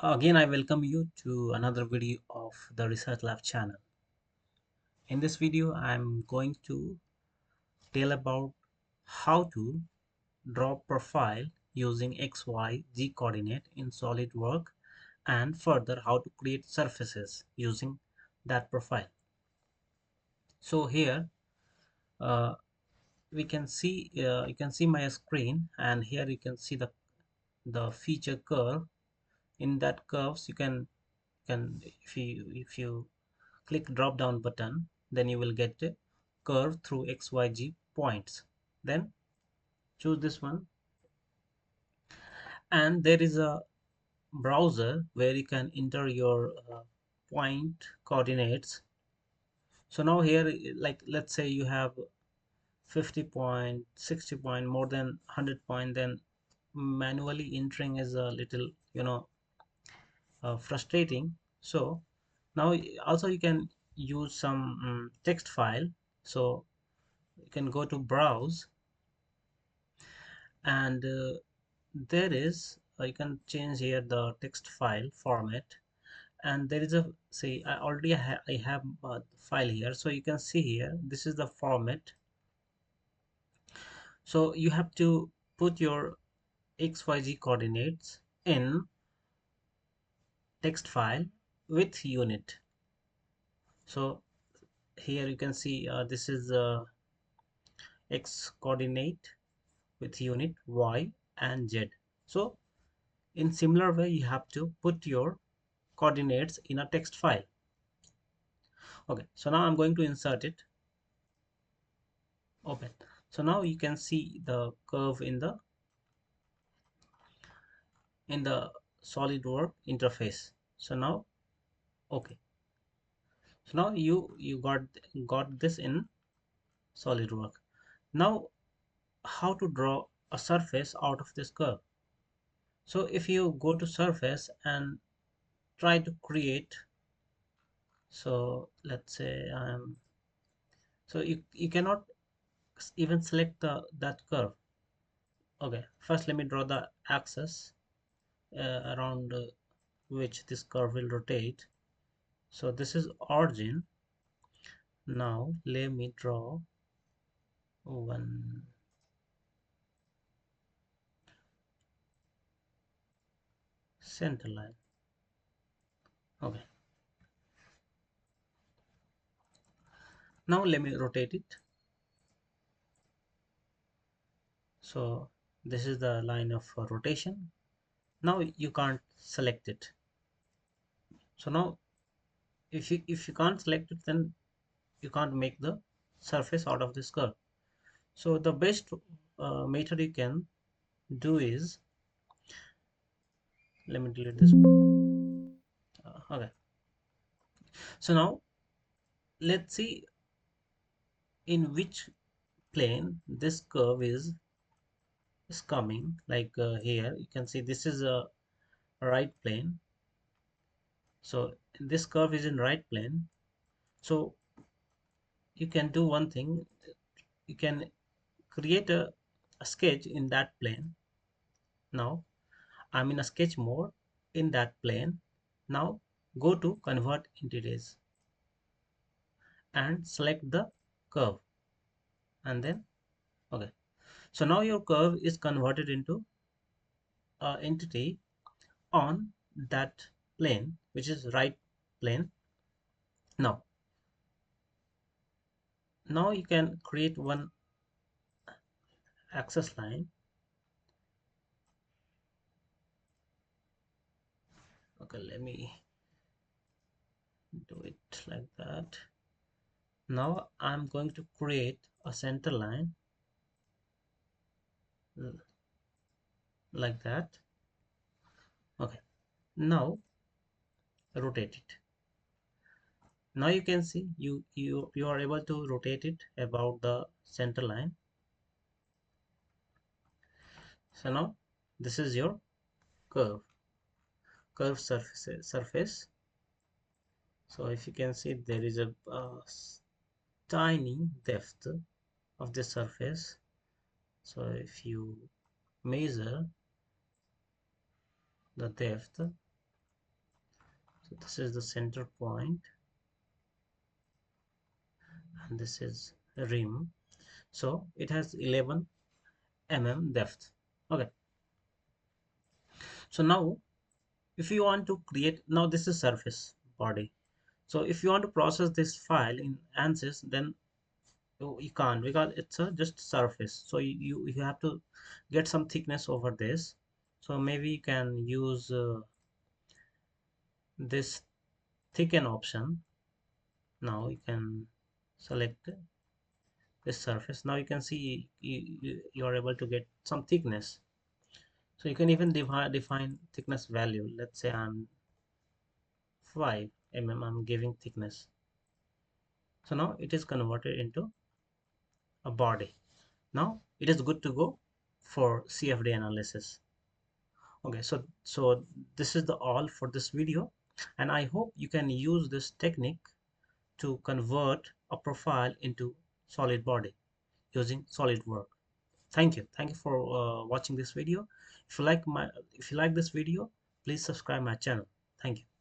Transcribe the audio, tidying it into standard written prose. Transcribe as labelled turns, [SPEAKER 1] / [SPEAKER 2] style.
[SPEAKER 1] Again, I welcome you to another video of the Research Lab channel. In this video, I'm going to tell about how to draw profile using XYZ coordinate in SolidWorks and further how to create surfaces using that profile. So here uh, we can see you can see my screen, and here you can see the feature curve. In that curves you can if you click drop down button, then you will get a curve through XYZ points. Then choose this one, and there is a browser where you can enter your point coordinates. So now here, like let's say you have 50 point, 60 point, more than 100 point, then manually entering is a little frustrating. So now also you can use some text file. So you can go to browse, and there is you can change here the text file format, and there is a say I already I have a file here, so you can see here this is the format. So you have to put your XYZ coordinates in text file with unit. So here you can see this is X coordinate with unit Y and Z. So in similar way you have to put your coordinates in a text file. Okay, so now I'm going to insert it. Open. So now you can see the curve in the SolidWorks interface. So now, okay, so now you got this in SolidWorks. Now how to draw a surface out of this curve? So if you go to surface and try to create, so let's say so you cannot even select that curve. Okay, first let me draw the axis around which this curve will rotate. So this is origin. Now let me draw one center line. Okay, now let me rotate it. So this is the line of rotation. Now you can't select it. So now if you can't select it, then you can't make the surface out of this curve. So the best method you can do is, let me delete this one. Okay, so now let's see in which plane this curve is coming. Like here you can see this is a right plane, so this curve is in right plane. So you can do one thing, you can create a sketch in that plane. Now I'm in a sketch mode in that plane. Now go to convert entities and select the curve, and then okay, so now your curve is converted into entity on that plane, which is right plane. Now you can create one axis line. Okay, let me do it like that. Now I'm going to create a center line like that. Okay, now rotate it. Now you can see you are able to rotate it about the center line. So now this is your curve surface. So if you can see, there is a tiny depth of the surface. So if you measure the depth, So this is the center point, and this is rim. So it has 11 mm depth. Okay, so now if you want to create, now this is surface body. So if you want to process this file in ANSYS, then you can't, because it's a just surface. So you have to get some thickness over this. So maybe you can use this thicken option. Now you can select this surface. Now you can see you are able to get some thickness. So you can even define thickness value. Let's say I'm 5 mm, I'm giving thickness. So now it is converted into a body. Now it is good to go for CFD analysis. Okay, so this is the all for this video, and I hope you can use this technique to convert a profile into solid body using SolidWorks. Thank you for watching this video. If you like this video, please subscribe my channel. Thank you.